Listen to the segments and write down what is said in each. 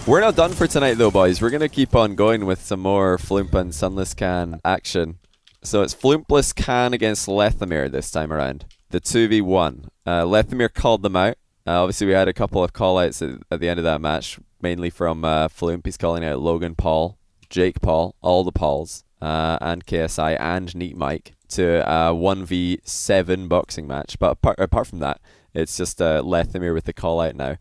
We're not done for tonight though, boys. We're going to keep on going with some more Floomp and SunlessKhan action. So it's FluumpLessKhan against Lethamyr this time around. The 2v1. Lethamyr called them out. Obviously we had a couple of call-outs at the end of that match, mainly from Floomp. He's calling out Logan Paul, Jake Paul, all the Pauls, and KSI and Neat Mike to a 1v7 boxing match. But apart from that, it's just Lethamyr with the call-out now.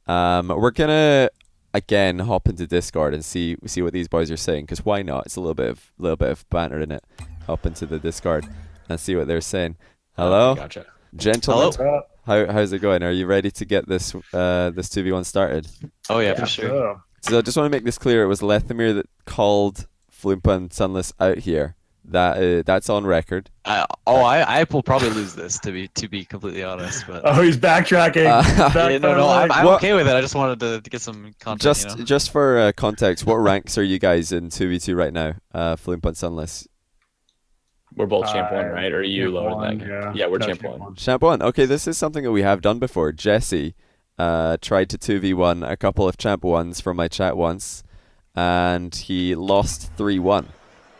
We're going to again hop into Discord and see what these boys are saying, because why not? It's a little bit of banter in it. Hop into the Discord and see what they're saying. Hello, Gotcha. Gentlemen. Hello. How's it going? Are you ready to get this this 2v1 started? Oh yeah, for sure. So I just want to make this clear. It was Lethamyr that called Floomp and Sunless out here. That's on record. I will probably lose this, to be completely honest. But Oh, he's backtracking. no, I'm okay with it. I just wanted to get some content. Just for context, what ranks are you guys in 2v2 right now? Floomp and Sunless. We're both champ 1, right? Or are you lower than that? Yeah, we're champ 1. Champ 1. Okay, this is something that we have done before. Jesse tried to 2v1 a couple of champ 1s from my chat once, and he lost 3-1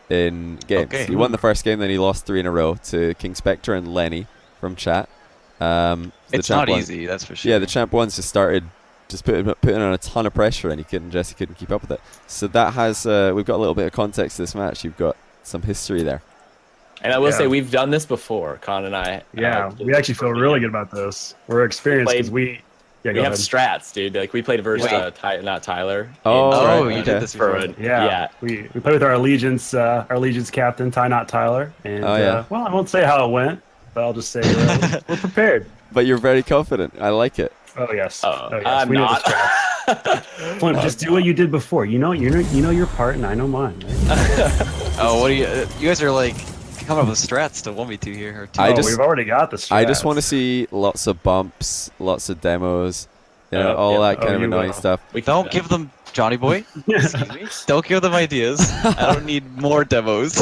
in games. Okay. He won the first game, then he lost 3 in a row to King Spectre and Lenny from chat. It's not easy, that's for sure. Yeah, the champ 1s just started putting on a ton of pressure, and Jesse couldn't keep up with it. So that has we've got a little bit of context to this match. You've got some history there. And I will say we've done this before, Khan and I. Yeah, we actually feel really good about this. We're experienced because we have strats, dude. Like we played versus not Tyler. Oh, you did this before. Yeah. We played with our Allegiance captain, Ty Not Tyler. And well, I won't say how it went, but I'll just say we're prepared. But you're very confident. I like it. Oh yes. I'm we not. Flint, just do what you did before. You know your part, and I know mine. Right? Oh, what do you guys are like? Come up with strats to 1v2 here. We've already got the strats. I just want to see lots of bumps, lots of demos, all that kind of annoying stuff. Don't give them, Johnny boy. Excuse me. Don't give them ideas. I don't need more demos.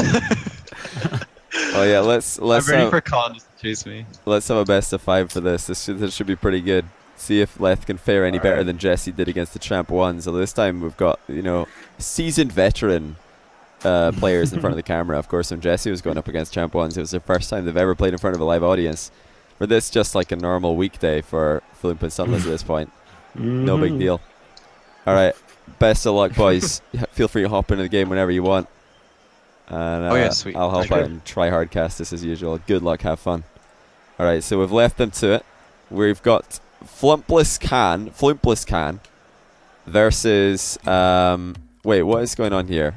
Oh yeah, let's. I'm ready for Khan to chase me. Let's have a best of 5 for this. This should be pretty good. See if Leth can fare any better than Jesse did against the champ 1s. So this time we've got seasoned veteran players in front of the camera. Of course, when Jesse was going up against champ 1s, it was the first time they've ever played in front of a live audience. For this, just like a normal weekday for Floomp and Sunless at this point. No big deal. All right, best of luck, boys. Feel free to hop into the game whenever you want. And sweet. I'll help out and try hard cast this as usual. Good luck, have fun. All right, so we've left them to it. We've got FluumpLessKhan versus wait, what is going on here?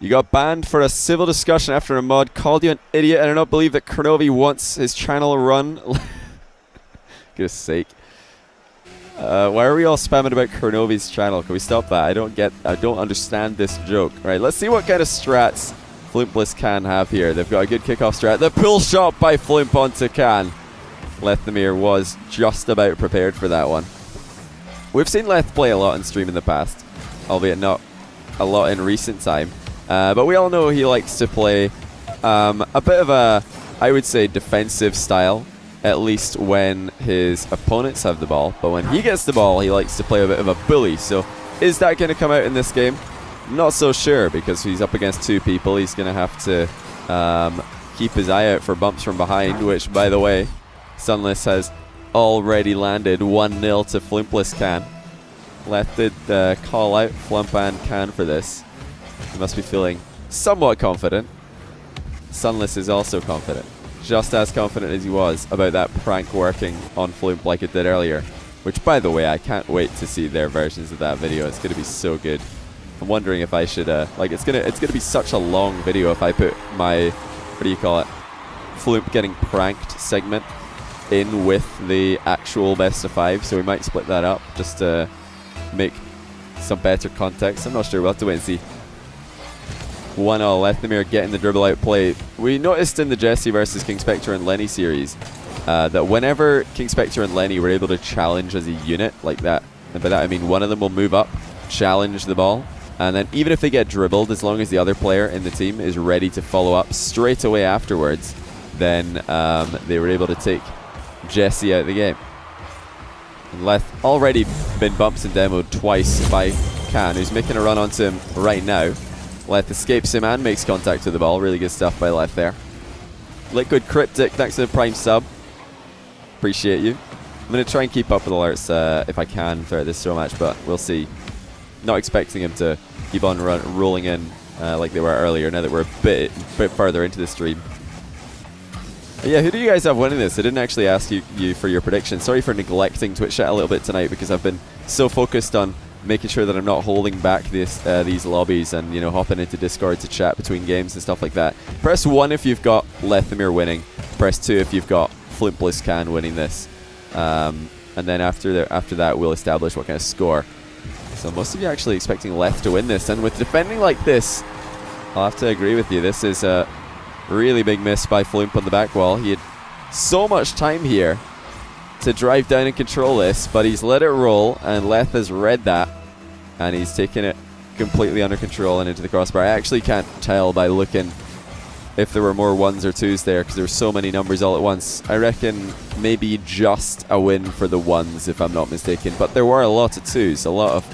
You got banned for a civil discussion after a mod called you an idiot. I do not believe that Kronovi wants his channel run. Goodness sake. Why are we all spamming about Kronovi's channel? Can we stop that? I don't understand this joke. All right, let's see what kind of strats FluumpLessKhan have here. They've got a good kickoff strat. The pull shot by Floomp onto Khan. Lethamyr was just about prepared for that one. We've seen Leth play a lot in stream in the past, albeit not a lot in recent time. But we all know he likes to play a bit of a, I would say, defensive style, at least when his opponents have the ball. But when he gets the ball, he likes to play a bit of a bully. So is that going to come out in this game? Not so sure, because he's up against 2 people. He's going to have to keep his eye out for bumps from behind, which, by the way, Sunless has already landed 1-0 to FluumpLessKhan. Leth did call out Floomp and Khan for this. He must be feeling somewhat confident. Sunless is also confident. Just as confident as he was about that prank working on Floomp like it did earlier. Which, by the way, I can't wait to see their versions of that video. It's going to be so good. I'm wondering if I should, it's gonna be such a long video if I put my, what do you call it, Floomp getting pranked segment in with the actual best of 5. So we might split that up just to make some better context. I'm not sure. We'll have to wait and see. 1-0, Lethamyr getting the dribble out play. We noticed in the Jesse versus King Spectre and Lenny series that whenever King Spectre and Lenny were able to challenge as a unit like that, and by that I mean one of them will move up, challenge the ball, and then even if they get dribbled, as long as the other player in the team is ready to follow up straight away afterwards, then they were able to take Jesse out of the game. And Leth already been bumped and demoed twice by Khan, who's making a run onto him right now. Leth escapes him and makes contact with the ball. Really good stuff by Leth there. Liquid Cryptic next to the Prime sub. Appreciate you. I'm going to try and keep up with alerts if I can throughout this show match, but we'll see. Not expecting him to keep on rolling in like they were earlier, now that we're a bit further into the stream. Yeah, who do you guys have winning this? I didn't actually ask you for your prediction. Sorry for neglecting Twitch chat a little bit tonight, because I've been so focused on making sure that I'm not holding back these lobbies and, you know, hopping into Discord to chat between games and stuff like that. Press 1 if you've got Lethamyr winning. Press 2 if you've got FluumpLessKhan winning this. And then after that, we'll establish what kind of score. So most of you are actually expecting Leth to win this, and with defending like this, I'll have to agree with you. This is a really big miss by Floomp on the back wall. He had so much time here to drive down and control this, but he's let it roll, and Leth has read that, and he's taken it completely under control and into the crossbar. I actually can't tell by looking if there were more 1s or 2s there, because there were so many numbers all at once. I reckon maybe just a win for the 1s, if I'm not mistaken, but there were a lot of 2s, a lot of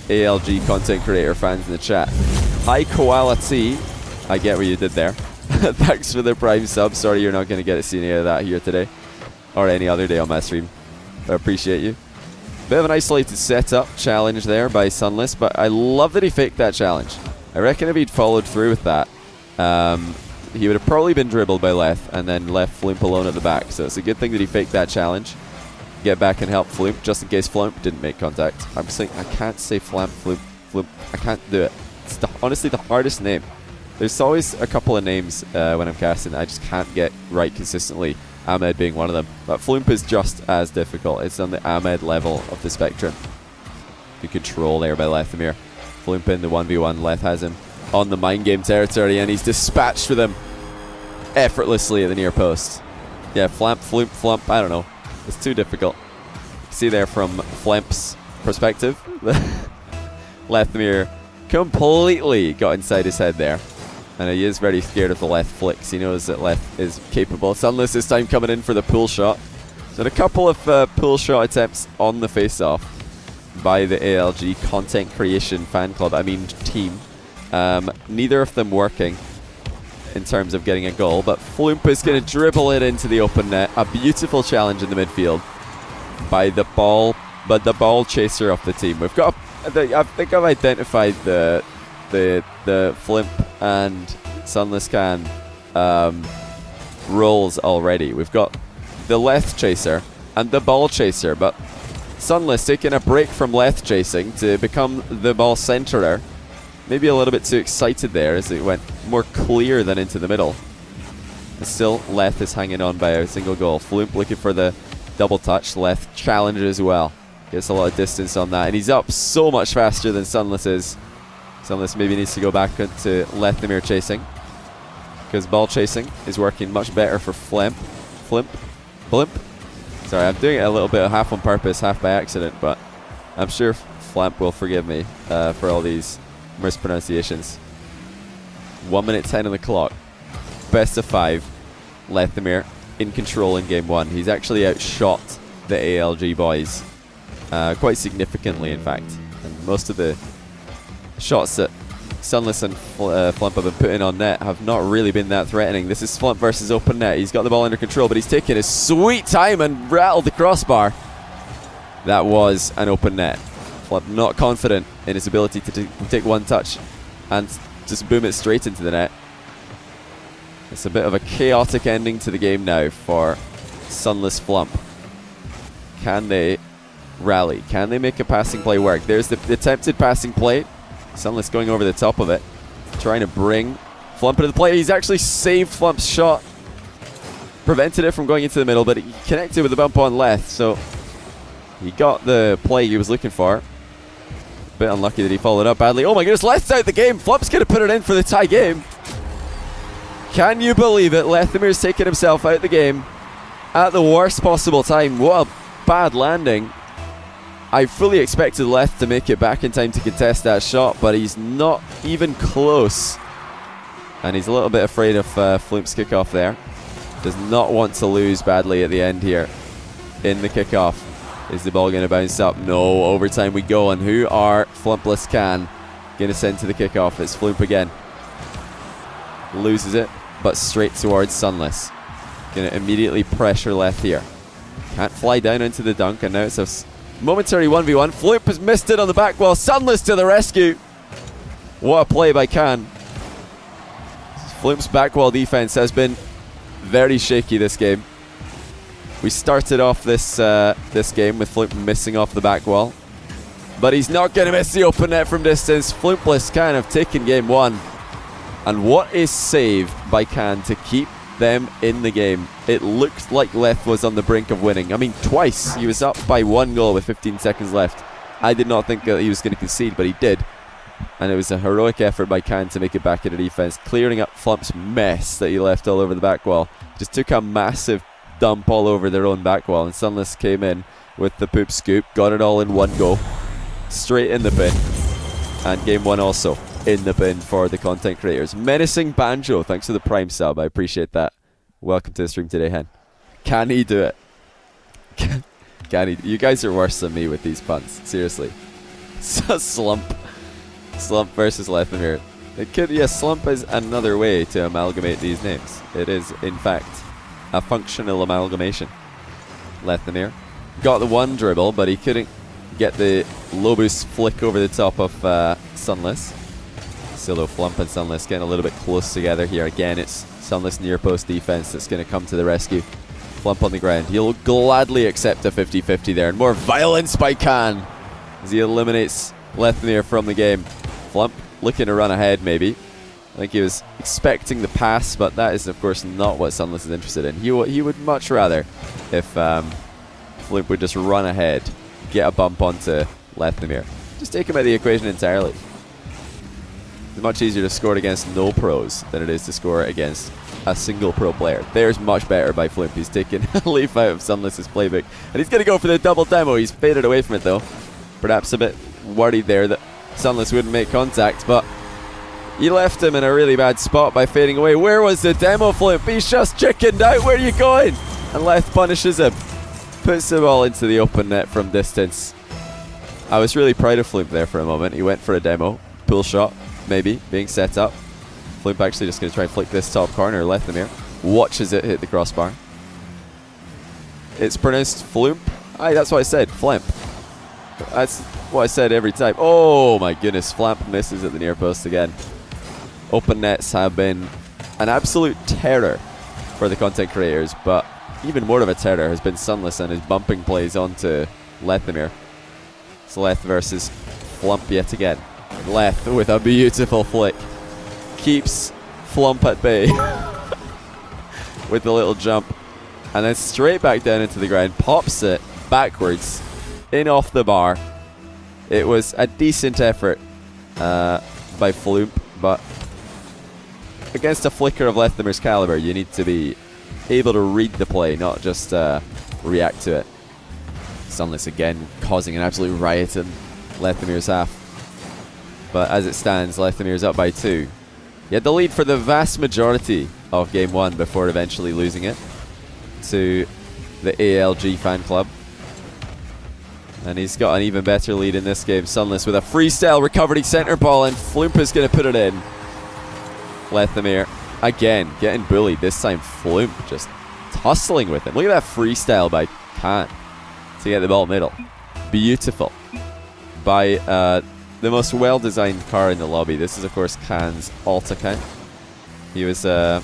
ALG content creator fans in the chat. Hi Koala T, I get what you did there. Thanks for the Prime sub. Sorry you're not going to get to see any of that here today, or any other day on my stream. I appreciate you. Bit of an isolated setup challenge there by Sunless, but I love that he faked that challenge. I reckon if he'd followed through with that, he would have probably been dribbled by Leth and then left Floomp alone at the back. So it's a good thing that he faked that challenge. Get back and help Floomp, just in case Floomp didn't make contact. I'm saying I can't say Floomp. I can't do it. It's honestly the hardest name. There's always a couple of names when I'm casting that I just can't get right consistently, Ahmed being one of them. But Floomp is just as difficult. It's on the Ahmed level of the spectrum. Good control there by Lethamyr. Floomp in the 1v1. Leth has him on the mind game territory, and he's dispatched with him effortlessly at the near post. Yeah, Floomp, I don't know. It's too difficult. See there from Flamp's perspective. Lethamyr completely got inside his head there. And he is very scared of the Leth flicks. He knows that Leth is capable. Sunless this time coming in for the pull shot. So a couple of pull shot attempts on the face-off by the ALG content creation fan club, team. Neither of them working in terms of getting a goal, but Floomp is going to dribble it into the open net. A beautiful challenge in the midfield by the ball chaser of the team. We've got, I think I've identified the Floomp and FluumpLessKhan roles already. We've got the Leth chaser and the ball chaser, but Sunless taking a break from Leth chasing to become the ball centerer. Maybe a little bit too excited there as it went more clear than into the middle. And still, Leth is hanging on by a single goal. Floomp looking for the double touch. Leth challenges as well. Gets a lot of distance on that. And he's up so much faster than Sunless is. Sunless maybe needs to go back into Lethamyr chasing, because ball chasing is working much better for Floomp. Sorry, I'm doing it a little bit half on purpose, half by accident, but I'm sure Floomp will forgive me for all these mispronunciations. 1 minute 10 on the clock. Best of 5. Lethamyr in control in game 1. He's actually outshot the ALG boys quite significantly, in fact. And most of the shots that Sunless and Floomp have been putting on net have not really been that threatening. This is Floomp versus open net. He's got the ball under control, but he's taken his sweet time and rattled the crossbar. That was an open net. Floomp not confident in his ability to take one touch and just boom it straight into the net. It's a bit of a chaotic ending to the game now for Sunless Floomp. Can they rally? Can they make a passing play work? There's the attempted passing play. Sunless going over the top of it, trying to bring Floomp into the play. He's actually saved Flump's shot, prevented it from going into the middle, but he connected with the bump on Leth, so he got the play he was looking for. Bit unlucky that he followed up badly. Oh my goodness, Leth's out the game. Flump's going to put it in for the tie game. Can you believe it? Lethamyr's taken himself out the game at the worst possible time. What a bad landing. I fully expected Leth to make it back in time to contest that shot, but he's not even close. And he's a little bit afraid of Floomp's kickoff there. Does not want to lose badly at the end here in the kickoff. Is the ball going to bounce up? No, overtime we go. And who are FluumpLessKhan going to send to the kickoff? It's Floomp again. Loses it, but straight towards Sunless. Going to immediately pressure Lethamyr. Can't fly down into the dunk, and now it's a momentary 1v1. Floomp has missed it on the back wall. Sunless to the rescue. What a play by Khan. Floomp's back wall defense has been very shaky this game. We started off this game with Floomp missing off the back wall, but he's not going to miss the open net from distance. FluumpLessKhan have taken game 1, and what is saved by Khan to keep them in the game. It looked like Leth was on the brink of winning. I mean, twice he was up by 1 goal with 15 seconds left. I did not think that he was going to concede, but he did. And it was a heroic effort by Khan to make it back into defense, clearing up Flump's mess that he left all over the back wall. Just took a massive dump all over their own back wall, and Sunless came in with the poop scoop, got it all in 1 go, straight in the bin. And game 1 also in the bin for the content creators. Menacing Banjo, thanks for the Prime sub, I appreciate that. Welcome to the stream today, Hen. Can he do it? Can he? You guys are worse than me with these puns, seriously. Slump versus Lethamyr. It could, yes, Slump is another way to amalgamate these names. It is, in fact, a functional amalgamation. Lethamyr got the 1 dribble, but he couldn't get the low boost flick over the top of Sunless. Solo Flump and Sunless getting a little bit close together here. Again, it's Sunless near post defense that's going to come to the rescue. Flump on the ground. He'll gladly accept a 50-50 there. And more violence by Khan as he eliminates Lethamyr from the game. Flump looking to run ahead maybe. I think he was expecting the pass, but that is of course not what Sunless is interested in. He would much rather if Floomp would just run ahead, get a bump onto Lethamyr. Just take him out of the equation entirely. It's much easier to score against no pros than it is to score against a single pro player. There's much better by Floomp. He's taken a leaf out of Sunless's playbook, and he's going to go for the double demo. He's faded away from it though. Perhaps a bit worried there that Sunless wouldn't make contact, but he left him in a really bad spot by fading away. Where was the demo, Floomp? He's just chickened out. Where are you going? And Leth punishes him. Puts the ball into the open net from distance. I was really proud of Floomp there for a moment. He went for a demo. Pull shot, maybe, being set up. Floomp actually just going to try and flick this top corner. Lethamyr watches it hit the crossbar. It's pronounced Floomp. Aye, that's what I said. Flamp. That's what I said every time. Oh my goodness, Flamp misses at the near post again. Open nets have been an absolute terror for the content creators, but even more of a terror has been Sunless and his bumping plays onto Lethamyr. It's Leth versus Flump yet again. Leth with a beautiful flick keeps Flump at bay with the little jump, and then straight back down into the ground, pops it backwards in off the bar. It was a decent effort by Floomp, but against a flicker of Lethamyr's caliber, you need to be able to read the play, not just react to it. Sunless again causing an absolute riot in Lethamyr's half. But as it stands, Lethamyr's up by 2. He had the lead for the vast majority of game 1 before eventually losing it to the ALG fan club. And he's got an even better lead in this game. Sunless with a freestyle recovery center ball, and Floomp is going to put it in. Lethamyr again getting bullied. This time Floomp just tussling with him. Look at that freestyle by Khan to get the ball middle. Beautiful by the most well-designed car in the lobby. This is of course Khan's alt account. He was or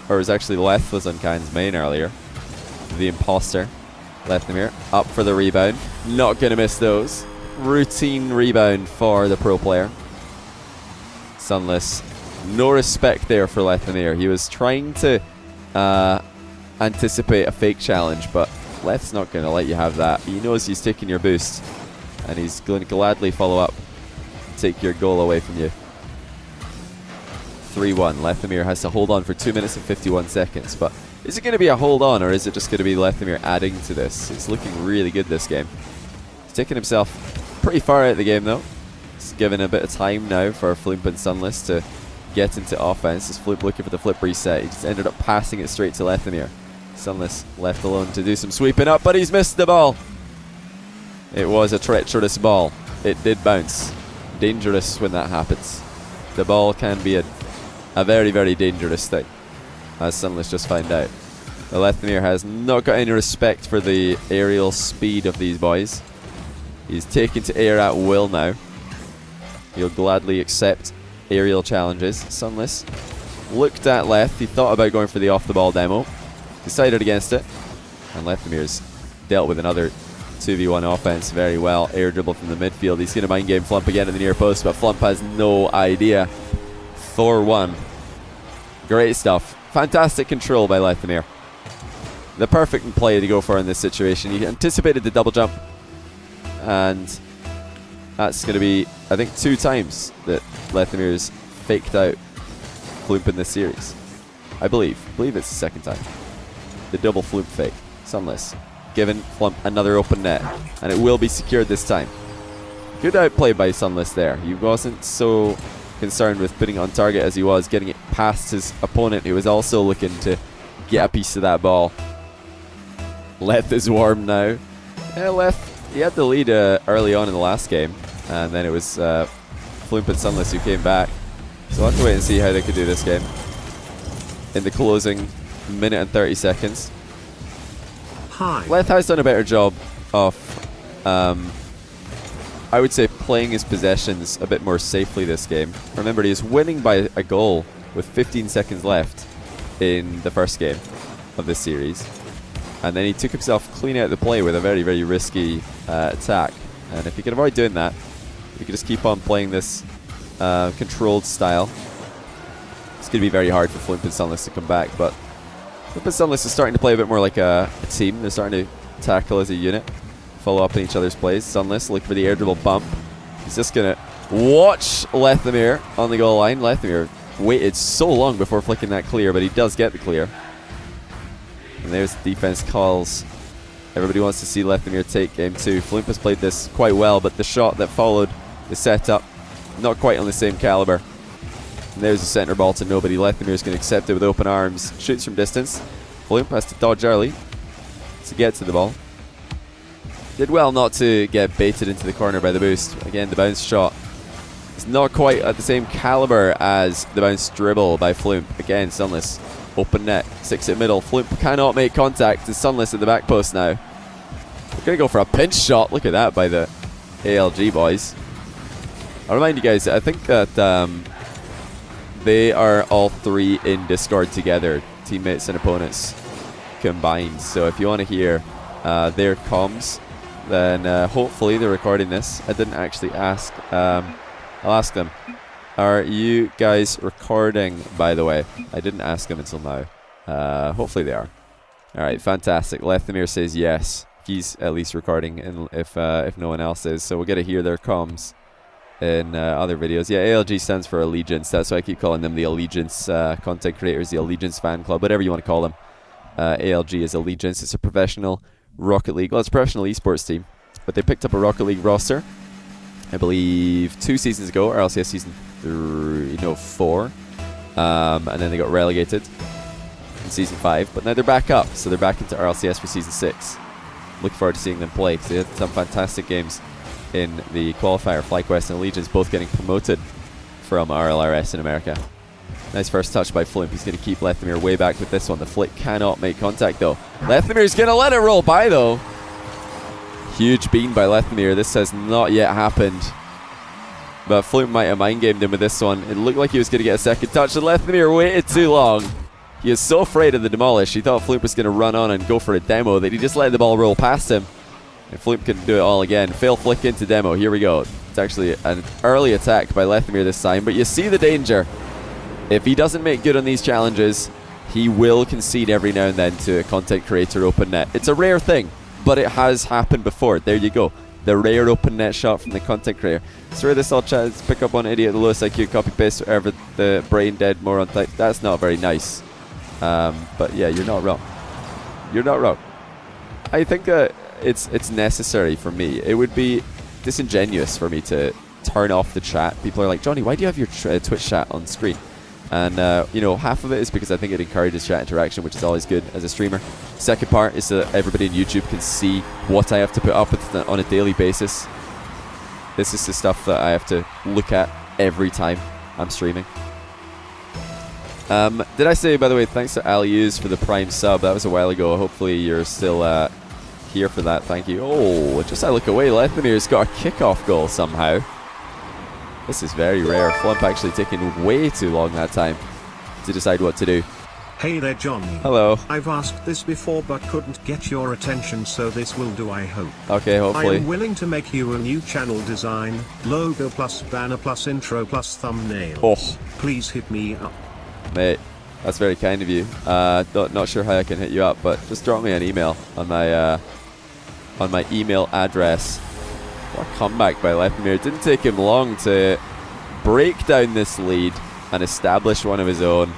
it was actually Leth was on Khan's main earlier. The imposter. Lethamyr up for the rebound. Not going to miss those. Routine rebound for the pro player. Sunless. No respect there for Lethamyr. He was trying to anticipate a fake challenge, but Leth's not going to let you have that. He knows he's taking your boost, and he's going to gladly follow up, take your goal away from you. 3-1. Lethamyr has to hold on for 2 minutes and 51 seconds, but is it going to be a hold on, or is it just going to be Lethamyr adding to this? It's looking really good this game. He's taken himself pretty far out of the game though. It's given a bit of time now for Floomp and Sunless to get into offense. As Floomp looking for the flip reset, he just ended up passing it straight to Lethamyr. Sunless left alone to do some sweeping up, but he's missed the ball. It was a treacherous ball. It did bounce. Dangerous when that happens. The ball can be a very, very dangerous thing, as Sunless just found out. The Lethamyr has not got any respect for the aerial speed of these boys. He's taken to air at will now. He'll gladly accept aerial challenges. Sunless looked at left. He thought about going for the off-the-ball demo. Decided against it. And Lethamyr's dealt with another 2v1 offense very well. Air dribble from the midfield. He's going to mind game Flump again in the near post, but Flump has no idea. Thor 1. Great stuff. Fantastic control by Lethamyr. The perfect play to go for in this situation. He anticipated the double jump, and that's going to be, I think, 2 times that Lethamyr's faked out Floomp in this series. I believe it's the 2nd time. The double Floomp fake. Sunless giving Flump another open net, and it will be secured this time. Good outplay by Sunless there. He wasn't so concerned with putting it on target as he was getting it past his opponent, who was also looking to get a piece of that ball. Leth is warm now. Yeah, Leth, he had the lead early on in the last game, and then it was Floomp and Sunless who came back. So we'll have to wait and see how they could do this game in the closing minute and 30 seconds. Hi. Leth has done a better job of, I would say, playing his possessions a bit more safely this game. Remember, he is winning by a goal with 15 seconds left in the first game of this series. And then he took himself clean out of the play with a very, very risky attack. And if he can avoid doing that, he can just keep on playing this controlled style. It's going to be very hard for Floomp and Sunless to come back, but Floomp and Sunless is starting to play a bit more like a team. They're starting to tackle as a unit, follow up in each other's plays. Sunless looking for the air dribble bump. He's just going to watch Lethamyr on the goal line. Lethamyr waited so long before flicking that clear, but he does get the clear. And there's the defense calls. Everybody wants to see Lethamyr take game 2. Floomp has played this quite well, but the shot that followed the setup, not quite on the same caliber. And there's a center ball to nobody. Lethamyr's going to accept it with open arms. Shoots from distance. Floomp has to dodge early to get to the ball. Did well not to get baited into the corner by the boost. Again, the bounce shot is not quite at the same caliber as the bounce dribble by Floomp. Again, Sunless. Open net, 6 at middle. Floomp cannot make contact. It's Sunless at the back post now. We're going to go for a pinch shot. Look at that by the ALG boys. I'll remind you guys, I think that they are all 3 in Discord together, teammates and opponents combined. So if you want to hear their comms, then hopefully they're recording this. I didn't actually ask. I'll ask them. Are you guys recording, by the way? I didn't ask them until now. Hopefully they are. Alright, fantastic. Lethamyr says yes. He's at least recording, and if no one else is. So we'll get to hear their comms in other videos. Yeah, ALG stands for Allegiance. That's why I keep calling them the Allegiance content creators, the Allegiance fan club, whatever you want to call them. ALG is Allegiance. It's a professional Rocket League. Well, it's a professional esports team, but they picked up a Rocket League roster, I believe 2 seasons ago, RLCS season 4, and then they got relegated in season 5, but now they're back up, so they're back into RLCS for season 6. Look forward to seeing them play, because they had some fantastic games in the qualifier. FlyQuest and Allegiance both getting promoted from RLRS in America. Nice first touch by Floomp. He's going to keep Lethamyr way back with this one. The flick cannot make contact though. Lethamyr's going to let it roll by though. Huge bean by Lethamyr. This has not yet happened, but Floomp might have mind gamed him with this one. It looked like he was going to get a second touch, and Lethamyr waited too long. He is so afraid of the demolish. He thought Floomp was going to run on and go for a demo that he just let the ball roll past him. And Floomp can do it all again. Fail flick into demo. Here we go. It's actually an early attack by Lethamyr this time, but you see the danger. If he doesn't make good on these challenges, he will concede every now and then to a content creator open net. It's a rare thing, but it has happened before. There you go. The rare open net shot from the content creator. Sorry, this all chats pick up on idiot, the lowest IQ, copy paste, whatever, the brain dead moron type. That's not very nice. But yeah, you're not wrong. You're not wrong. I think it's necessary for me. It would be disingenuous for me to turn off the chat. People are like, Johnny, why do you have your Twitch chat on screen? And, you know, half of it is because I think it encourages chat interaction, which is always good as a streamer. Second part is that everybody in YouTube can see what I have to put up with on a daily basis. This is the stuff that I have to look at every time I'm streaming. Did I say, by the way, thanks to Alius for the Prime sub? That was a while ago. Hopefully you're still here for that. Thank you. Oh, just I look away. Lethamyr's got a kickoff goal somehow. This is very rare. Flump actually taking way too long that time to decide what to do. Hey there, Johnny. Hello. I've asked this before but couldn't get your attention, so this will do, I hope. Okay, hopefully. I am willing to make you a new channel design, logo plus banner plus intro plus thumbnail. Oh. Please hit me up. Mate, that's very kind of you. Not sure how I can hit you up, but just drop me an email on my email address. What a comeback by Lethamyr. It didn't take him long to break down this lead and establish one of his own.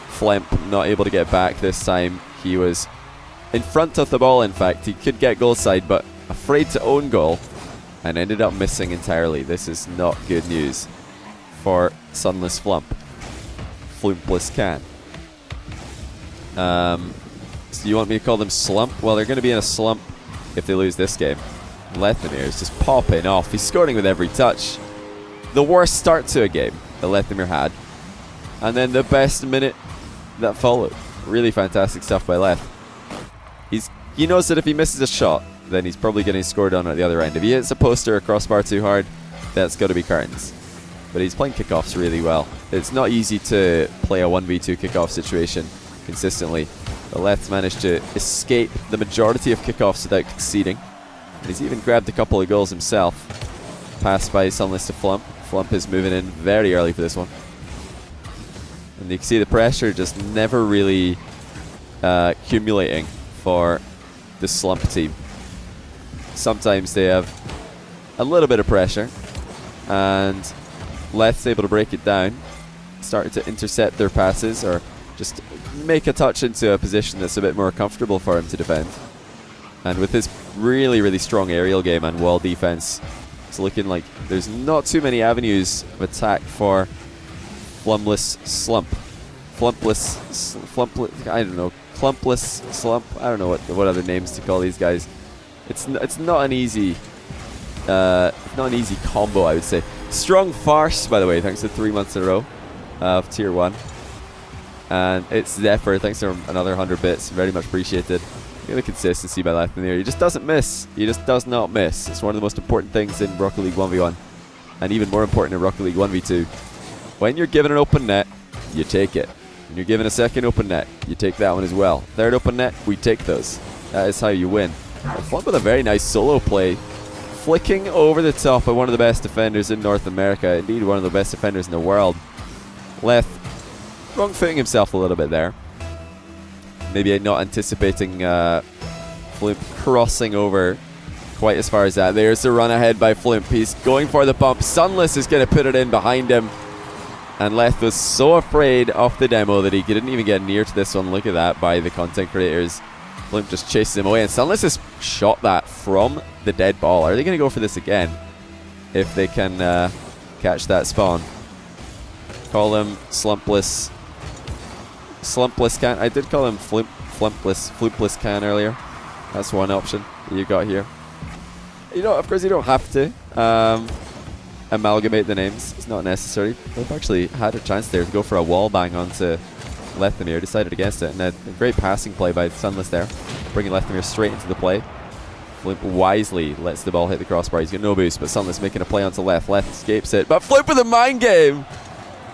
Flemp not able to get back this time. He was in front of the ball, in fact. He could get goal side, but afraid to own goal and ended up missing entirely. This is not good news for Sunless Flump. FluumpLessKhan. So you want me to call them slump? Well, they're going to be in a slump if they lose this game. Lethamyr is just popping off. He's scoring with every touch. The worst start to a game that Lethamyr had, and then the best minute that followed. Really fantastic stuff by Leth. He knows that if he misses a shot, then he's probably getting scored on at the other end. If he hits a poster or crossbar too hard, that's got to be curtains. But he's playing kickoffs really well. It's not easy to play a 1v2 kickoff situation consistently, but Leth's managed to escape the majority of kickoffs without conceding. And he's even grabbed a couple of goals himself. Pass by Sunless to Flump. Flump is moving in very early for this one. And you can see the pressure just never really accumulating for the Slump team. Sometimes they have a little bit of pressure, and Leth's able to break it down, starting to intercept their passes or just make a touch into a position that's a bit more comfortable for him to defend. And with this really, really strong aerial game and wall defense, it's looking like there's not too many avenues of attack for Flumpless Slump. I don't know. Clumpless Slump. I don't know what other names to call these guys. It's not an easy combo, I would say. Strong Farce, by the way, thanks to 3 months in a row of Tier 1. And it's Zephyr, thanks for another 100 bits. Very much appreciated. The consistency by Lethamyr. He just doesn't miss. He just does not miss. It's one of the most important things in Rocket League 1v1. And even more important in Rocket League 1v2. When you're given an open net, you take it. When you're given a second open net, you take that one as well. Third open net, we take those. That is how you win. Flump with a very nice solo play. Flicking over the top of one of the best defenders in North America. Indeed, one of the best defenders in the world. Leth wrong-footing himself a little bit there. Maybe not anticipating Flump crossing over quite as far as that. There's the run ahead by Flump. He's going for the bump. Sunless is going to put it in behind him. And Leth was so afraid of the demo that he didn't even get near to this one. Look at that by the content creators. Flump just chases him away. And Sunless has shot that from the dead ball. Are they going to go for this again? If they can catch that spawn. Call him FluumpLessKhan. I did call him FluumpLessKhan earlier. That's one option that you got here. You know, of course, you don't have to amalgamate the names. It's not necessary. Flump actually had a chance there to go for a wall bang onto Lethamyr. Decided against it, and a great passing play by Sunless there, bringing Lethamyr straight into the play. Flump wisely lets the ball hit the crossbar. He's got no boost, but Sunless making a play onto Leth. Leth escapes it, but Flump with a mind game,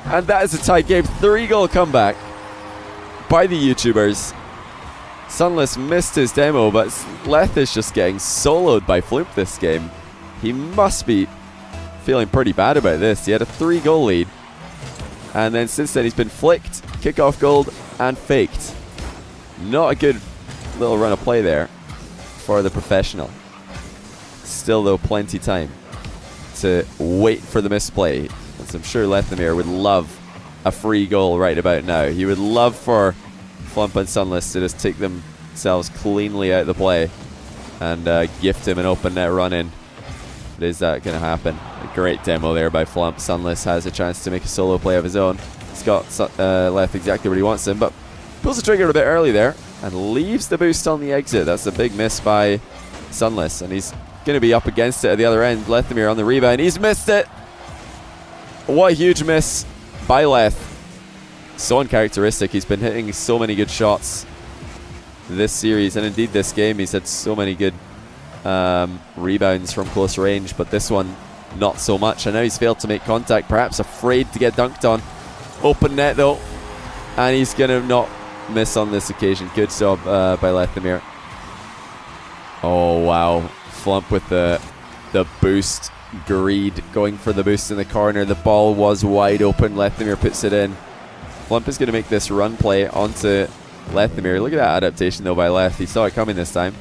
and that is a tight game. 3-goal comeback by the YouTubers. Sunless missed his demo, but Leth is just getting soloed by Flump this game. He must be feeling pretty bad about this. He had a 3-goal lead, and then since then he's been flicked, kickoff gold, and faked. Not a good little run of play there for the professional. Still, though, plenty time to wait for the misplay. And so I'm sure Lethamyr would love a free goal right about now. He would love for Flump and Sunless to just take themselves cleanly out of the play and gift him an open net run in. But is that going to happen? A great demo there by Flump. Sunless has a chance to make a solo play of his own. He's got Leth exactly where he wants him, but pulls the trigger a bit early there and leaves the boost on the exit. That's a big miss by Sunless, and he's going to be up against it at the other end. Lethamyr on the rebound. He's missed it. What a huge miss by Leth. So uncharacteristic. He's been hitting so many good shots this series, and indeed this game. He's had so many good rebounds from close range, but this one not so much. And now he's failed to make contact, perhaps afraid to get dunked on. Open net though, and he's going to not miss on this occasion. Good job by Lethamyr. Oh wow, Flump with the boost. Greed going for the boost in the corner. The ball was wide open. Lethamyr puts it in. Flump is going to make this run play onto Lethamyr. Look at that adaptation though by Leth. He saw it coming this time.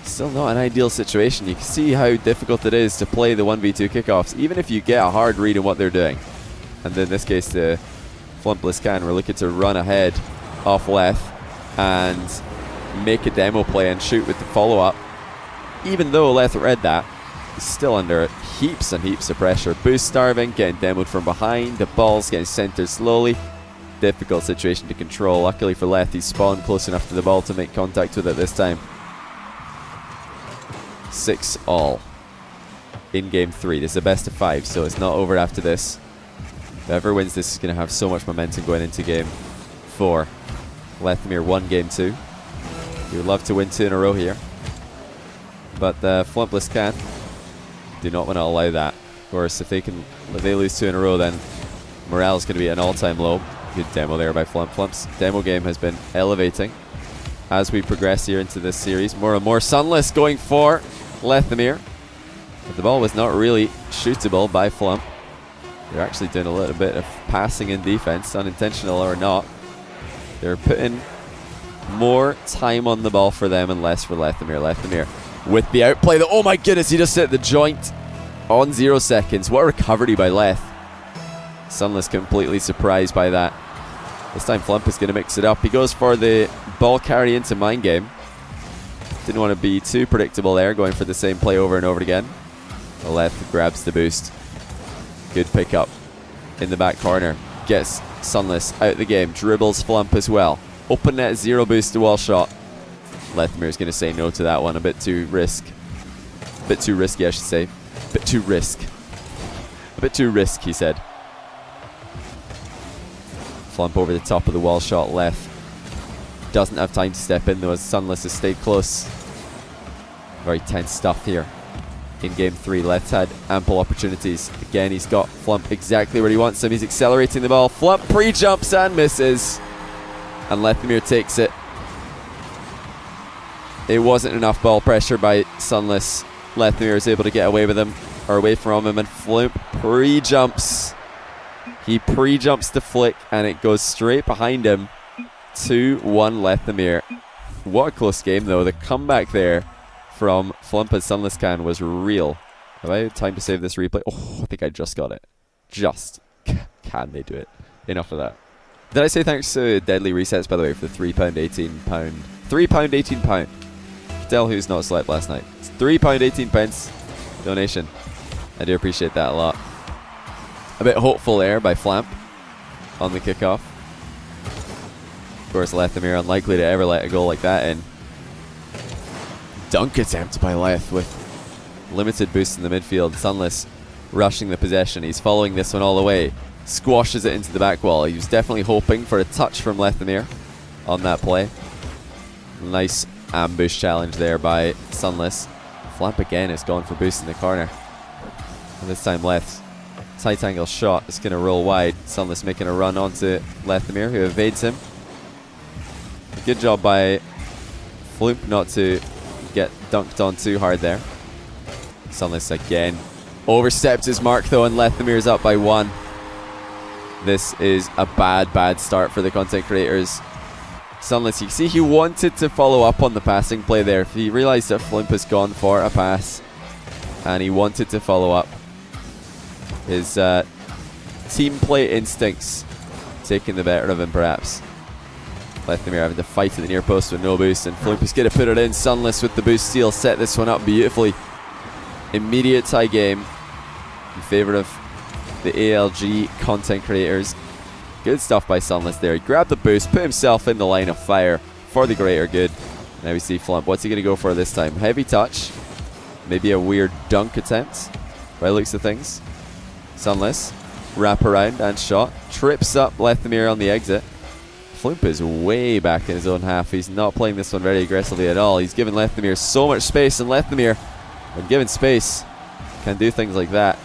Still not an ideal situation. You can see how difficult it is to play the 1v2 kickoffs, even if you get a hard read on what they're doing. And in this case, the FluumpLessKhan were looking to run ahead off Leth and make a demo play and shoot with the follow-up. Even though Leth read that, he's still under heaps and heaps of pressure. Boost starving, getting demoed from behind. The ball's getting centered slowly. Difficult situation to control. Luckily for Leth, he spawned close enough to the ball to make contact with it this time. 6-all in game 3. This is a best of 5, so it's not over after this. Whoever wins this is going to have so much momentum going into game 4. Lethamyr won game 2. He would love to win 2 in a row here, but FluumpLessKhan do not want to allow that. Of course, if they lose 2 in a row, then morale is going to be at an all-time low. Good demo there by Flump. Flump's demo game has been elevating as we progress here into this series. More and more Sunless going for Lethamyr, but the ball was not really shootable by Flump. They're actually doing a little bit of passing in defense, unintentional or not. They're putting more time on the ball for them and less for Lethamyr. Lethamyr with the outplay. Oh my goodness, he just hit the joint on 0 seconds. What a recovery by Leth. Sunless completely surprised by that. This time Flump is going to mix it up. He goes for the ball carry into mind game. Didn't want to be too predictable there, going for the same play over and over again. Leth grabs the boost. Good pickup in the back corner. Gets Sunless out the game. Dribbles Flump as well. Open net, 0 boost to wall shot. Lethamyr is going to say no to that one. A bit too risky, I should say. A bit too risk, he said. Flump over the top of the wall shot. Leth doesn't have time to step in though, as Sunless has stayed close. Very tense stuff here in game 3. Leth's had ample opportunities. Again, he's got Flump exactly where he wants him. He's accelerating the ball. Flump pre-jumps and misses, and Lethamyr takes it. It wasn't enough ball pressure by Sunless. Lethamyr is able to get away with him, or away from him, and Flump pre-jumps. He pre-jumps the flick, and it goes straight behind him. 2-1 Lethamyr. What a close game though. The comeback there from Flump and FluumpLessKhan was real. Have I had time to save this replay? Oh, I think I just got it. Just. Can they do it? Enough of that. Did I say thanks to Deadly Resets, by the way, for the £3.18? £3.18. Tell who's not slept last night. It's £3.18 donation. I do appreciate that a lot. A bit hopeful there by Flamp on the kickoff. Of course, Lethamyr unlikely to ever let a goal like that in. Dunk attempt by Leth with limited boost in the midfield. Sunless rushing the possession. He's following this one all the way. Squashes it into the back wall. He was definitely hoping for a touch from Lethamyr on that play. Nice ambush challenge there by Sunless. Flamp again has gone for boost in the corner. And this time Leth's tight angle shot is going to roll wide. Sunless making a run onto Lethamyr, who evades him. Good job by Floop not to get dunked on too hard there. Sunless again overstepped his mark though, and Lethamyr's up by 1. This is a bad start for the content creators. Sunless, you can see he wanted to follow up on the passing play there. He realized that Floop has gone for a pass, and he wanted to follow up. His team play instincts taking the better of him, perhaps. Lethamyr having to fight at the near post with no boost, and Floop is going to put it in. Sunless with the boost steal set this one up beautifully. Immediate tie game in favor of the ALG content creators. Good stuff by Sunless there. He grabbed the boost, put himself in the line of fire for the greater good. Now we see Flump. What's he going to go for this time? Heavy touch. Maybe a weird dunk attempt by the looks of things. Sunless. Wrap around and shot. Trips up Lethamyr on the exit. Floop is way back in his own half. He's not playing this one very aggressively at all. He's given Lethamyr so much space, and Lethamyr, when given space, can do things like that.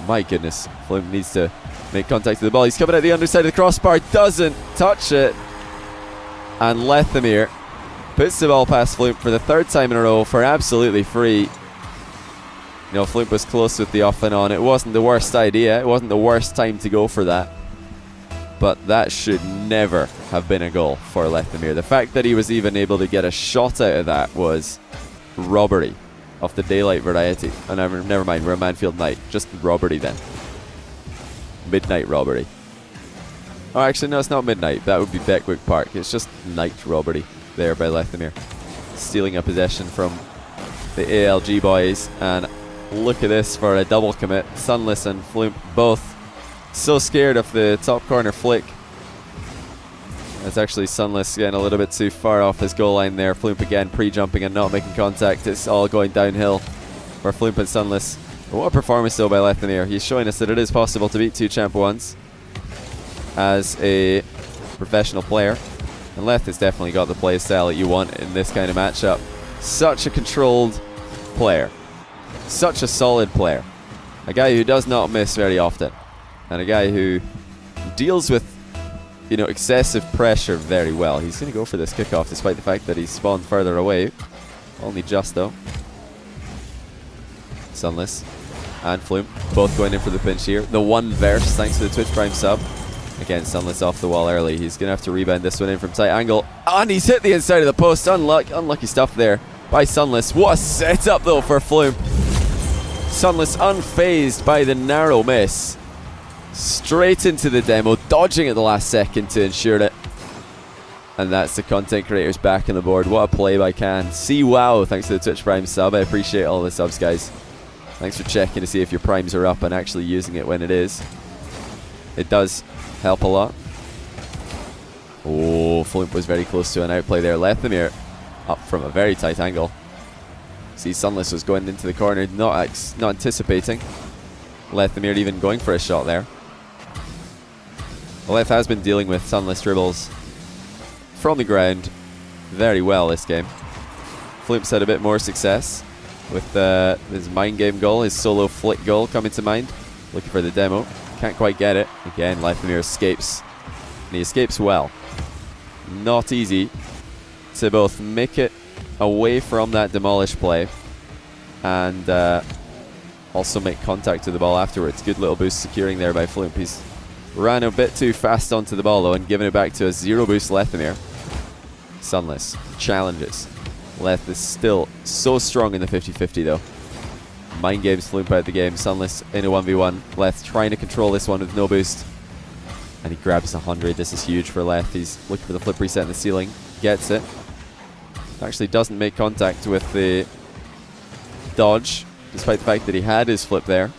My goodness. Floop needs to make contact with the ball. He's coming at the underside of the crossbar. Doesn't touch it. And Lethamyr puts the ball past Floop for the 3rd time in a row for absolutely free. You know, Floop was close with the off and on. It wasn't the worst idea. It wasn't the worst time to go for that. But that should never have been a goal for Lethamyr. The fact that he was even able to get a shot out of that was robbery of the daylight variety. And never mind, we're a Manfield night. Just robbery then. Midnight robbery. Oh, actually, no, it's not midnight. That would be Beckwick Park. It's just night robbery there by Lethamyr. Stealing a possession from the ALG boys. And look at this for a double commit. Sunless and Floop both so scared of the top corner flick. It's actually Sunless getting a little bit too far off his goal line there. Floop again pre-jumping and not making contact. It's all going downhill for Floop and Sunless. But what a performance though by Lethamyr. He's showing us that it is possible to beat 2 Champ 1s as a professional player. And Leth has definitely got the play style that you want in this kind of matchup. Such a controlled player. Such a solid player. A guy who does not miss very often. And a guy who deals with, you know, excessive pressure very well. He's going to go for this kickoff despite the fact that he's spawned further away. Only just though. Sunless and Floop both going in for the pinch here. The one verse thanks to the Twitch Prime sub. Again, Sunless off the wall early. He's going to have to rebound this one in from tight angle. And he's hit the inside of the post. Unlucky stuff there by Sunless. What a setup though for Floop. Sunless unfazed by the narrow miss. Straight into the demo, dodging at the last second to ensure it. And that's the content creators back on the board. What a play by Khan. See wow, thanks to the Twitch Prime sub. I appreciate all the subs, guys. Thanks for checking to see if your primes are up and actually using it when it is. It does help a lot. Oh, Floop was very close to an outplay there. Lethamyr up from a very tight angle. See, Sunless was going into the corner, not anticipating. Lethamyr even going for a shot there. Leth has been dealing with Sunless dribbles from the ground very well this game. Floop's had a bit more success with his mind game goal, his solo flick goal coming to mind. Looking for the demo. Can't quite get it. Again, Lethamyr escapes. And he escapes well. Not easy to both make it away from that demolish play and also make contact with the ball afterwards. Good little boost securing there by Floop. He's ran a bit too fast onto the ball though and given it back to a 0 boost Lethamyr. Sunless challenges. Leth is still so strong in the 50-50 though. Mind games Floop out the game. Sunless in a 1v1. Leth trying to control this one with no boost. And he grabs the 100. This is huge for Leth. He's looking for the flip reset in the ceiling. Gets it. Actually doesn't make contact with the dodge, despite the fact that he had his flip there.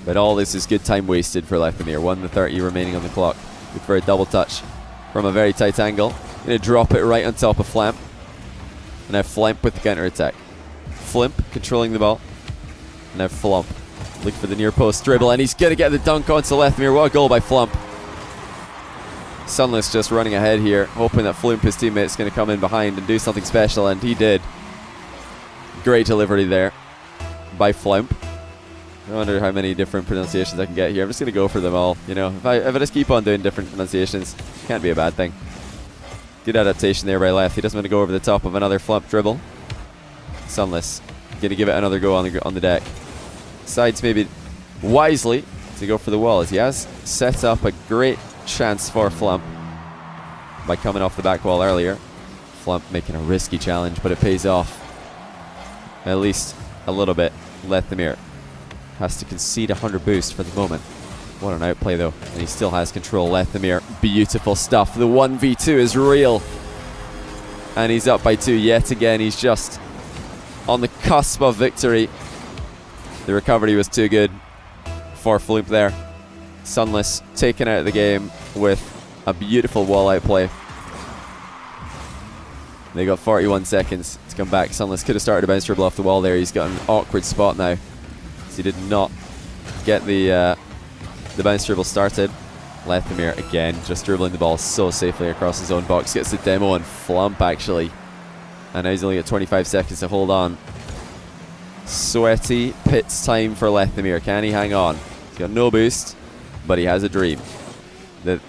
But all this is good time wasted for Lethamyr. 1:30 remaining on the clock. Look for a double touch from a very tight angle. Gonna drop it right on top of Flamp. And now Flamp with the counter attack. Flimp controlling the ball. Now Flump. Look for the near post dribble, and he's gonna get the dunk onto Lethamyr. What a goal by Flump. Sunless just running ahead here, hoping that Floop, his teammate, is going to come in behind and do something special, and he did. Great delivery there by Floop. I wonder how many different pronunciations I can get here. I'm just going to go for them all. You know, if I just keep on doing different pronunciations, can't be a bad thing. Good adaptation there by Leth. He doesn't want to go over the top of another Flump dribble. Sunless going to give it another go on the deck. Decides maybe wisely to go for the wall, as he has set up a great chance for Flump by coming off the back wall earlier. Flump making a risky challenge, but it pays off at least a little bit. Lethamyr has to concede 100 boost for the moment. What an outplay though, and he still has control. Lethamyr, beautiful stuff. The 1v2 is real, and he's up by 2 yet again. He's just on the cusp of victory. The recovery was too good for Floop there. Sunless taken out of the game with a beautiful wall-out play. They got 41 seconds to come back. Sunless could have started a bounce dribble off the wall there. He's got an awkward spot now, so he did not get the bounce dribble started. Lethamyr again, just dribbling the ball so safely across his own box. Gets the demo on Flump actually. And now he's only got 25 seconds to hold on. Sweaty pits time for Lethamyr. Can he hang on? He's got no boost, but he has a dream. The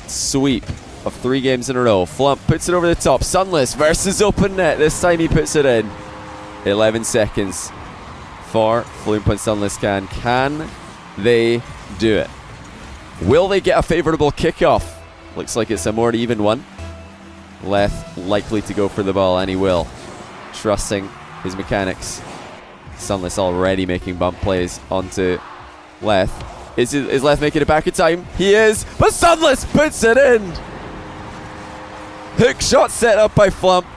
sweep of 3 games in a row. Flump puts it over the top. Sunless versus open net. This time he puts it in. 11 seconds for Floomp and SunlessKhan. Can they do it? Will they get a favourable kickoff? Looks like it's a more even one. Leth likely to go for the ball, and he will. Trusting his mechanics. Sunless already making bump plays onto Leth. Is Leth making it back in time? He is, but Sunless puts it in! Hook shot set up by Flump.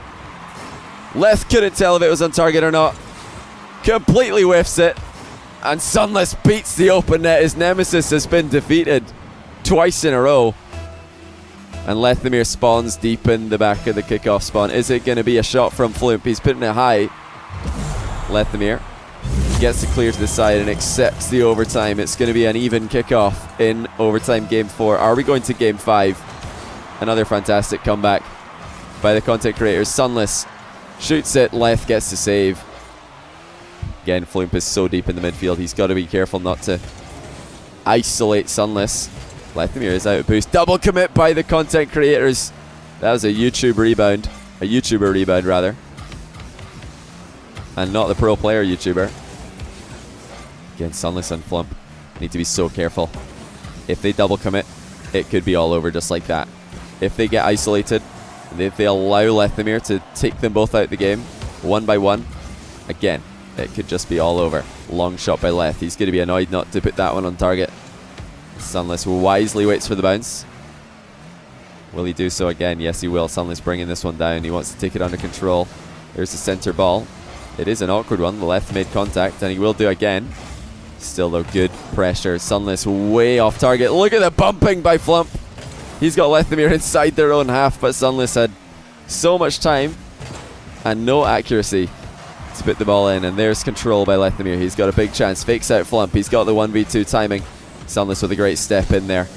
Leth couldn't tell if it was on target or not. Completely whiffs it. And Sunless beats the open net. His nemesis has been defeated twice in a row. And Lethamyr spawns deep in the back of the kickoff spawn. Is it going to be a shot from Floomp? He's putting it high. Lethamyr gets it clear to the side and accepts the overtime. It's going to be an even kickoff in overtime game 4. Are we going to game 5? Another fantastic comeback by the content creators. Sunless shoots it. Leth gets the save. Again, Floomp is so deep in the midfield. He's got to be careful not to isolate Sunless. Lethamyr is out of boost. Double commit by the content creators. That was a YouTuber rebound rather. And not the pro player YouTuber. Again, Sunless and Flump need to be so careful. If they double commit, it could be all over just like that. If they get isolated, and if they allow Lethamyr to take them both out the game, one by one, again, it could just be all over. Long shot by Leth. He's going to be annoyed not to put that one on target. Sunless wisely waits for the bounce. Will he do so again? Yes, he will. Sunless bringing this one down. He wants to take it under control. There's the center ball. It is an awkward one. The Leth made contact, and he will do again. Still, though, good pressure. Sunless way off target. Look at the bumping by Flump. He's got Lethamyr inside their own half, but Sunless had so much time and no accuracy to put the ball in. And there's control by Lethamyr. He's got a big chance. Fakes out Flump. He's got the 1v2 timing. Sunless with a great step in there.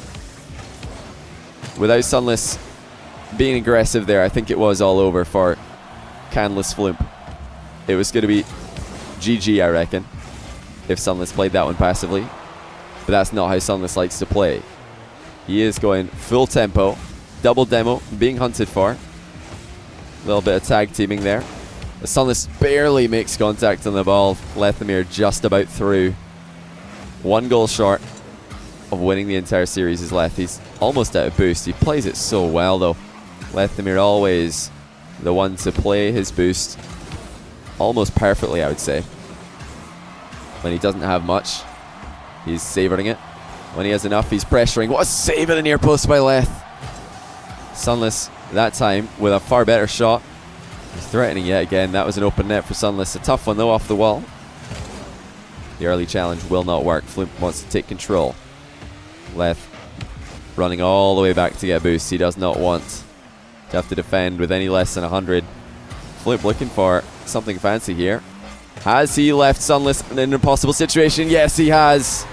Without Sunless being aggressive there, I think it was all over for Canless Floomp. It was going to be GG, I reckon, if Sunless played that one passively. But that's not how Sunless likes to play. He is going full tempo. Double demo being hunted for. A little bit of tag teaming there. But Sunless barely makes contact on the ball. Lethamyr just about through. 1 goal short of winning the entire series is Leth. He's almost out of boost. He plays it so well though. Lethamyr always the one to play his boost almost perfectly, I would say. When he doesn't have much, he's savouring it. When he has enough, he's pressuring. What a save at the near post by Leth. Sunless that time with a far better shot. He's threatening yet again. That was an open net for Sunless. A tough one though off the wall. The early challenge will not work. Floomp wants to take control. Leth running all the way back to get boost. He does not want to have to defend with any less than 100. Floomp looking for something fancy here. Has he left Sunless in an impossible situation? Yes, he has.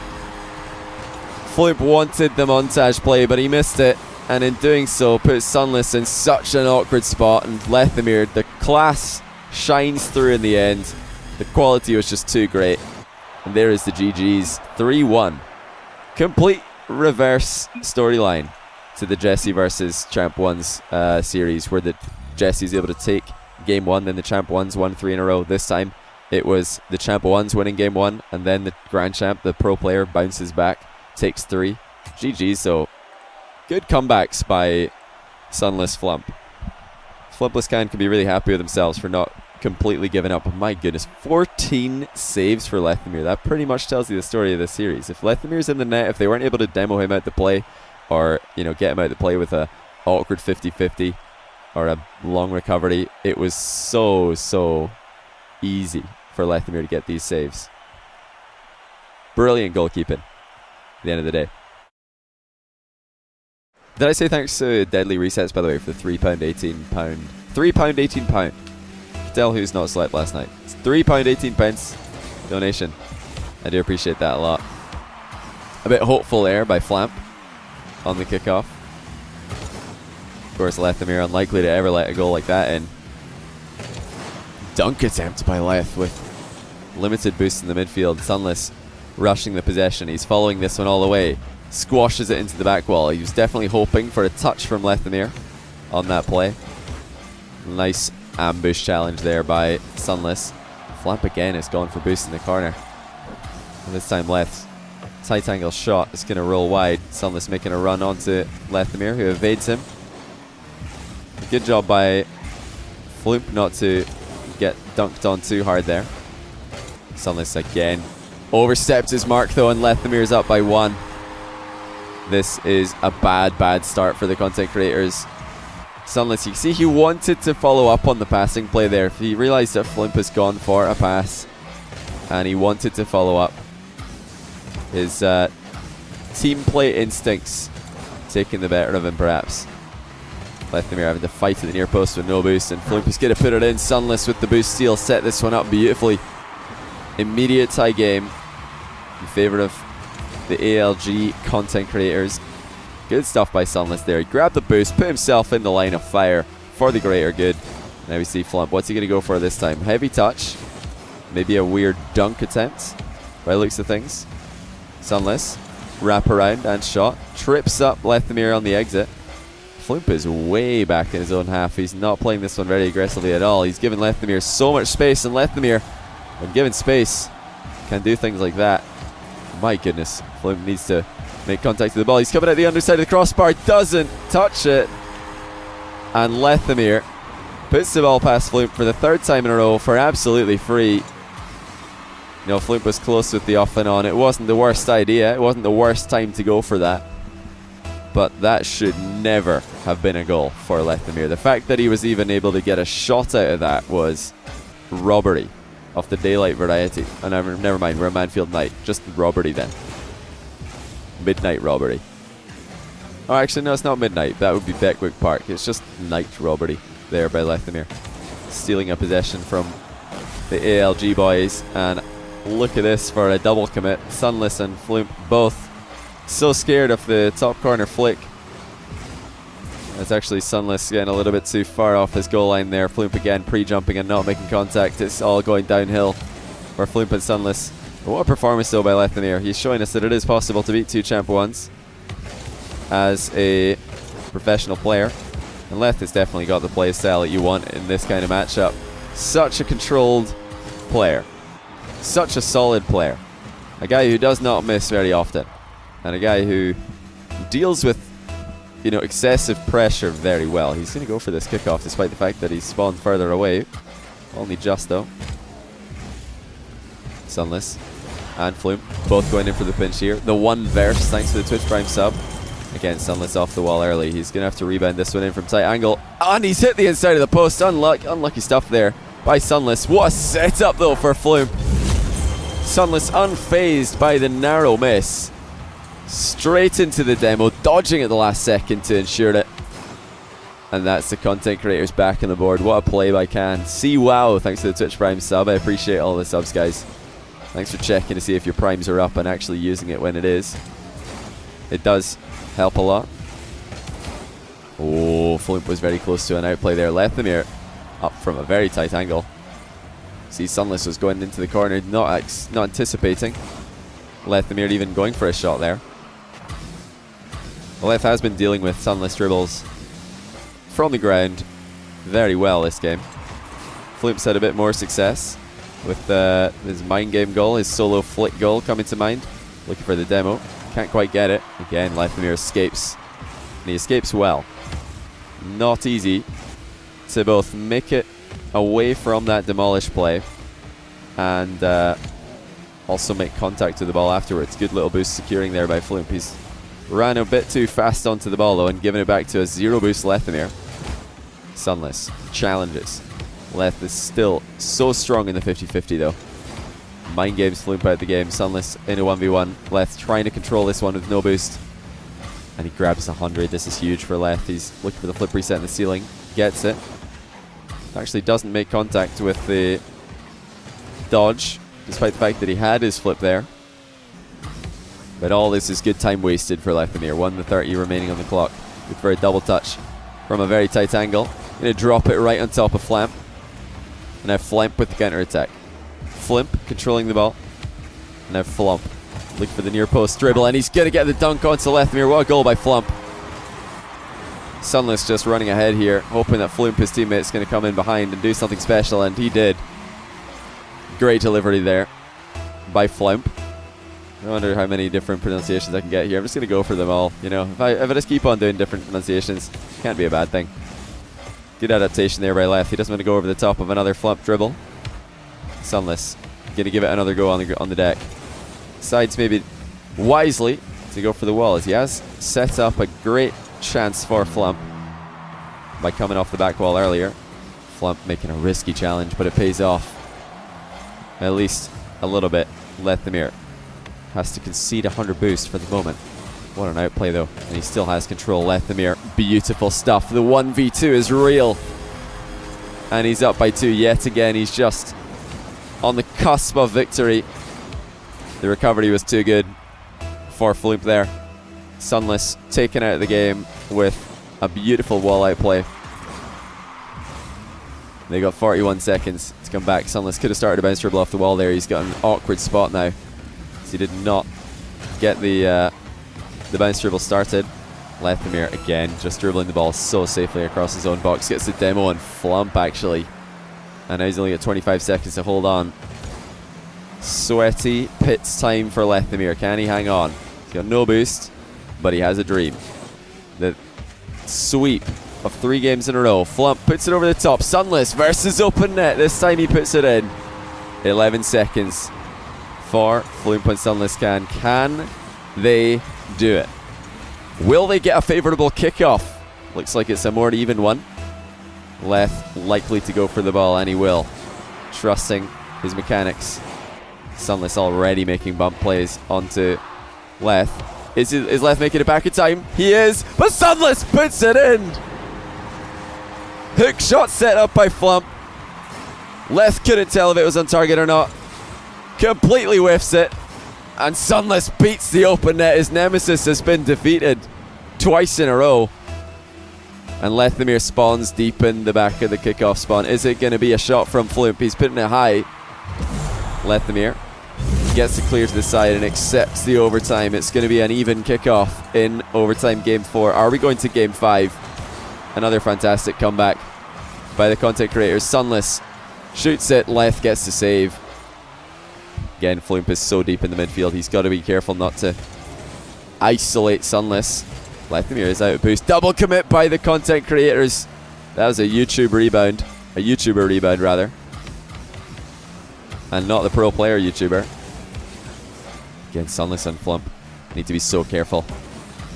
Floomp wanted the montage play, but he missed it. And in doing so, puts Sunless in such an awkward spot. And Lethamyr, the class shines through in the end. The quality was just too great. And there is the GG's. 3-1. Complete reverse storyline to the Jesse versus Champ 1's series, where the Jesse's able to take game 1, then the Champ 1's won 3 in a row. This time it was the Champ 1's winning game 1, and then the Grand Champ, the pro player, bounces back, takes 3. GG's, so good comebacks by Sunless Flump. FluumpLessKhan can be really happy with themselves for not completely giving up. My goodness, 14 saves for Lethamyr. That pretty much tells you the story of this series. If Lethamyr's in the net, if they weren't able to demo him out to play, or get him out to play with a awkward 50-50 or a long recovery, it was so easy for Lethamyr to get these saves. Brilliant goalkeeping at the end of the day. Did I say thanks to Deadly Resets, by the way, for the £3, £18? £3, £18. Tell who's not slept last night. It's £3.18 donation. I do appreciate that a lot. A bit hopeful there by Flamp on the kickoff. Of course, Lethamyr unlikely to ever let a goal like that in. Dunk attempt by Leth with limited boost in the midfield. Sunless rushing the possession. He's following this one all the way. Squashes it into the back wall. He was definitely hoping for a touch from Lethamyr on that play. Nice ambush challenge there by Sunless. Flamp again is going for boost in the corner. And this time Leth, tight angle shot is going to roll wide. Sunless making a run onto Lethamyr, who evades him. Good job by Floop not to get dunked on too hard there. Sunless again overstepped his mark though, and Lethamyr's up by 1. This is a bad start for the content creators. Sunless, you see he wanted to follow up on the passing play there. He realized that Floop has gone for a pass and he wanted to follow up. His team play instincts taking the better of him perhaps. Lethamyr having to fight at the near post with no boost, and Floop is going to put it in. Sunless with the boost steal set this one up beautifully. Immediate tie game in favour of the ALG content creators. Good stuff by Sunless there. He grabbed the boost, put himself in the line of fire for the greater good. Now we see Flump. What's he going to go for this time? Heavy touch. Maybe a weird dunk attempt by the looks of things. Sunless. Wrap around and shot. Trips up Lethamyr on the exit. Floop is way back in his own half. He's not playing this one very aggressively at all. He's given Lethamyr so much space, and Lethamyr, when given space, can do things like that. My goodness, Floop needs to make contact with the ball. He's coming out the underside of the crossbar, doesn't touch it. And Lethamyr puts the ball past Floop for the 3rd time in a row for absolutely free. You know, Floop was close with the off and on. It wasn't the worst idea. It wasn't the worst time to go for that. But that should never have been a goal for Lethamyr. The fact that he was even able to get a shot out of that was robbery of the daylight variety. And never mind, we're a Manfield night. Just robbery then. Midnight robbery. Oh, actually, no, it's not midnight. That would be Beckwick Park. It's just night robbery there by Lethamyr. Stealing a possession from the ALG boys. And look at this for a double commit. Sunless and Floop both so scared of the top corner flick. That's actually Sunless getting a little bit too far off his goal line there. Floop again pre-jumping and not making contact. It's all going downhill for Floop and Sunless. But what a performance though by Lethamyr. He's showing us that it is possible to beat 2 Champ 1s as a professional player. And Leth has definitely got the play style that you want in this kind of matchup. Such a controlled player. Such a solid player. A guy who does not miss very often. And a guy who deals with, you know, excessive pressure very well. He's going to go for this kickoff despite the fact that he's spawned further away. Only just though. Sunless and Floop both going in for the pinch here. The one verse thanks to the Twitch Prime sub. Again, Sunless off the wall early. He's going to have to rebound this one in from tight angle. And he's hit the inside of the post. Unlucky stuff there by Sunless. What a setup though for Floop. Sunless unfazed by the narrow miss. Straight into the demo, dodging at the last second to ensure it. And that's the content creators back on the board. What a play by Khan. See wow, thanks to the Twitch Prime sub. I appreciate all the subs, guys. Thanks for checking to see if your primes are up and actually using it when it is. It does help a lot. Oh, Floop was very close to an outplay there. Lethamyr up from a very tight angle. See, Sunless was going into the corner, not anticipating. Lethamyr even going for a shot there. Leth has been dealing with Sunless dribbles from the ground very well this game. Floop's had a bit more success with his mind game goal, his solo flick goal coming to mind. Looking for the demo. Can't quite get it. Again, Lethamyr escapes. And he escapes well. Not easy to both make it away from that demolish play and also make contact with the ball afterwards. Good little boost securing there by Floop. He's ran a bit too fast onto the ball though and given it back to a 0 boost Lethamyr. Sunless challenges. Leth is still so strong in the 50-50 though. Mind games Floop out the game. Sunless in a 1v1. Leth trying to control this one with no boost. And he grabs 100. This is huge for Leth. He's looking for the flip reset in the ceiling. Gets it. Actually doesn't make contact with the dodge, despite the fact that he had his flip there. But all this is good time wasted for Lethamyr. 1:30 remaining on the clock. Good for a double touch from a very tight angle. Going to drop it right on top of Flamp. And now Flamp with the counter attack. Flimp controlling the ball. And now Flump. Look for the near post dribble, and he's going to get the dunk onto Lethamyr. What a goal by Flump. Sunless just running ahead here, hoping that Flump, his teammate, is going to come in behind and do something special, and he did. Great delivery there by Flump. I wonder how many different pronunciations I can get here. I'm just going to go for them all. You know, if I just keep on doing different pronunciations, can't be a bad thing. Good adaptation there by Leth. He doesn't want to go over the top of another Flump dribble. Sunless going to give it another go on the deck. Decides maybe wisely to go for the wall, as he has set up a great chance for Flump by coming off the back wall earlier. Flump making a risky challenge, but it pays off. At least a little bit. Lethamyr has to concede 100 boost for the moment. What an outplay though, and he still has control. Lethamyr, beautiful stuff. The 1v2 is real, and he's up by 2 yet again. He's just on the cusp of victory. The recovery was too good for Flump there. Sunless taken out of the game with a beautiful wall out play. They got 41 seconds to come back. Sunless could have started a bounce dribble off the wall there. He's got an awkward spot now, so he did not get the bounce dribble started. Lethamyr again just dribbling the ball so safely across his own box. Gets the demo and Flump actually. And now he's only got 25 seconds to hold on. Sweaty pits time for Lethamyr. Can he hang on? He's got no boost, but he has a dream. The sweep of 3 games in a row. Flump puts it over the top. Sunless versus open net. This time he puts it in. 11 seconds for Flump and SunlessKhan. Can they do it? Will they get a favourable kickoff? Looks like it's a more even one. Leth likely to go for the ball, and he will. Trusting his mechanics. Sunless already making bump plays onto Leth. Is Leth making it back in time? He is, but Sunless puts it in! Hook shot set up by Flump. Leth couldn't tell if it was on target or not. Completely whiffs it. And Sunless beats the open net. His nemesis has been defeated twice in a row. And Lethamyr spawns deep in the back of the kickoff spawn. Is it going to be a shot from Flump? He's putting it high. Lethamyr gets it clear to the side and accepts the overtime. It's going to be an even kickoff in overtime game 4. Are we going to game 5? Another fantastic comeback by the content creators. Sunless shoots it. Leth gets the save. Again, Flump is so deep in the midfield. He's got to be careful not to isolate Sunless. Lethamyr is out of boost. Double commit by the content creators. That was a YouTuber rebound, rather. And not the pro player YouTuber. Again, Sunless and Flump need to be so careful.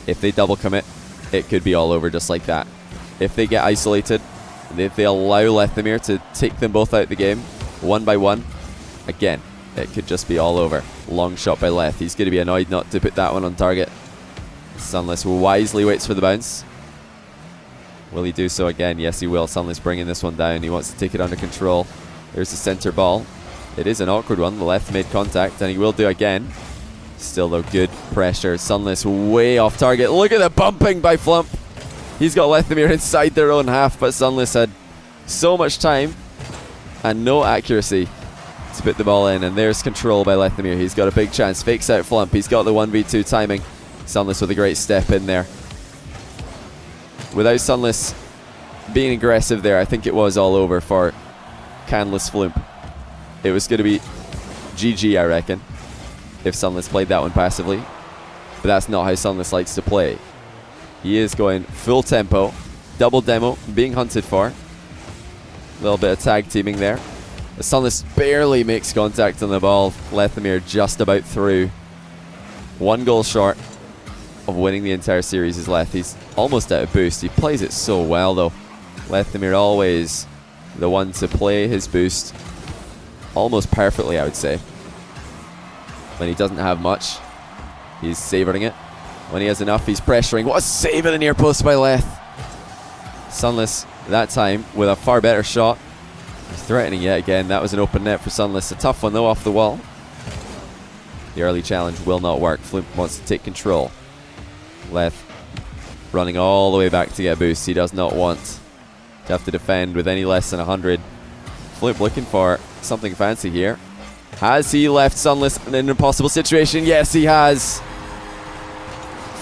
If they double commit, it could be all over just like that. If they get isolated, if they allow Lethamyr to take them both out of the game, 1 by 1, again, it could just be all over. Long shot by Leth. He's going to be annoyed not to put that one on target. Sunless wisely waits for the bounce. Will he do so again? Yes, he will. Sunless bringing this one down. He wants to take it under control. There's the center ball. It is an awkward one. The Leth made contact, and he will do again. Still, though, good pressure. Sunless way off target. Look at the bumping by Flump. He's got Lethamyr inside their own half, but Sunless had so much time and no accuracy to put the ball in. And there's control by Lethamyr. He's got a big chance. Fakes out Flump. He's got the 1v2 timing. Sunless with a great step in there. Without Sunless being aggressive there, I think it was all over for Canless Flump. It was going to be GG, I reckon, if Sunless played that one passively. But that's not how Sunless likes to play. He is going full tempo. Double demo being hunted for. A little bit of tag teaming there. The Sunless barely makes contact on the ball. Lethamyr just about through. 1 goal short of winning the entire series is Leth. He's almost out of boost. He plays it so well though. Lethamyr always the one to play his boost almost perfectly, I would say. When he doesn't have much, he's savouring it. When he has enough, he's pressuring. What a save at the near post by Leth. Sunless that time with a far better shot. He's threatening yet again. That was an open net for Sunless. A tough one though, off the wall. The early challenge will not work. Floomp wants to take control. Leth running all the way back to get a boost. He does not want to have to defend with any less than 100. Floomp looking for something fancy here. Has he left Sunless in an impossible situation? Yes, he has.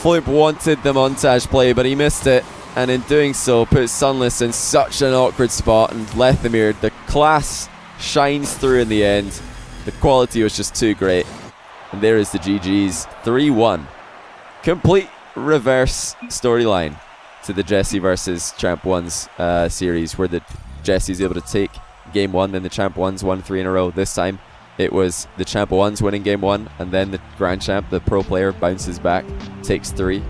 Floomp wanted the montage play, but he missed it. And in doing so, puts Sunless in such an awkward spot. And Lethamyr, the class shines through in the end. The quality was just too great. And there is the GG's. 3-1. Complete reverse storyline to the Jesse versus Champ 1's series, where the Jesse's able to take game 1, then the Champ 1's won 3 in a row. This time it was the Champ 1's winning game 1, and then the Grand Champ, the pro player, bounces back, takes 3.